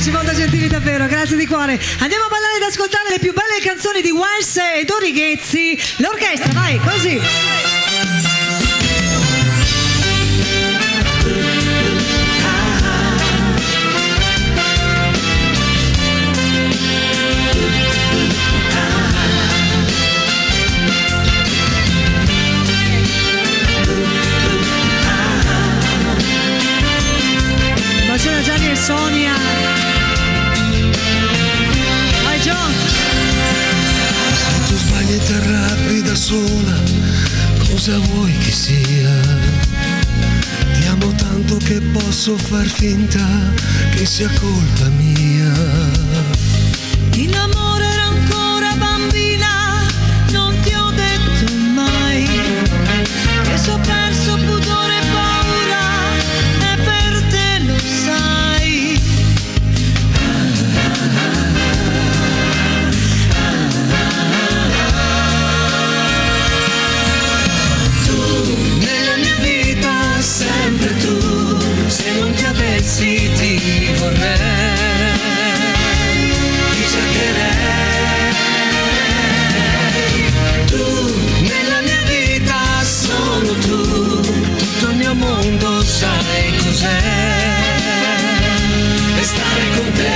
amici, molto gentili davvero, grazie di cuore. Andiamo a ballare ed ascoltare le più belle canzoni di Wells e Dori Ghezzi. L'orchestra, vai, così. Bacione Gianni e Sonia. Vai John. Se tu sbagli e ti arrabbi da sola, cosa vuoi che sia? Ti amo tanto che posso far finta che sia colpa mia. In amore ero ancora bambina, non ti ho detto mai che se ho perso pudore e paura è per te, lo sai. Tu nella mia vita, sempre tu, se non ti avessi ti vorrei, ti cercherei. Tu nella mia vita sono tu, tutto il mio mondo sai cos'è, e stare con te.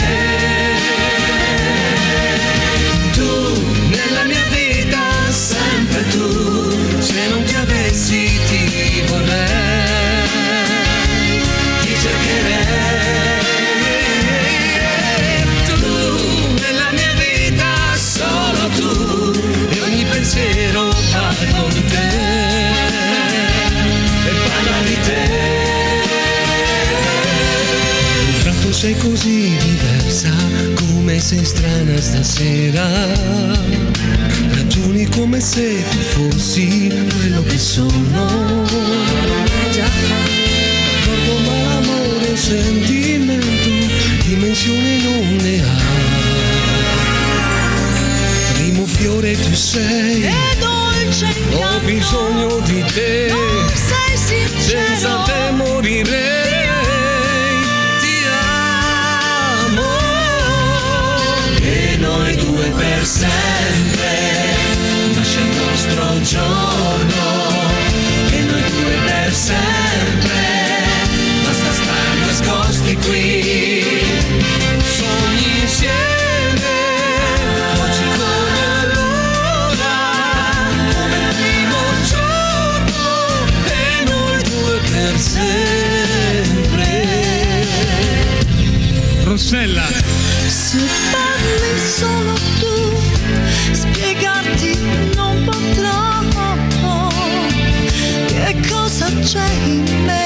Tu nella mia vita, sempre tu, se non ti avessi ti vorrei, ti cercherei. Tu nella mia vita, solo tu, e ogni pensiero va con te e parla di te. Un tratto sei così diversa, come sei strana stasera, ragioni come se tu fossi quello che sono. D'accordo, ma l'amore è un sentimento, dimensione non ne ha. Primo fiore tu sei, È dolce incanto, ho bisogno di te, non sei sincero, senza te morirei. Ti amo, e noi due per sempre, nasce il nostro giorno, e noi due per sempre, basta stare nascosti qui, sogni insieme, oggi come allora, come il primo giorno, e noi due per sempre. Rossella. se parli solo tu, spiegarti non potrò che cosa c'è in me.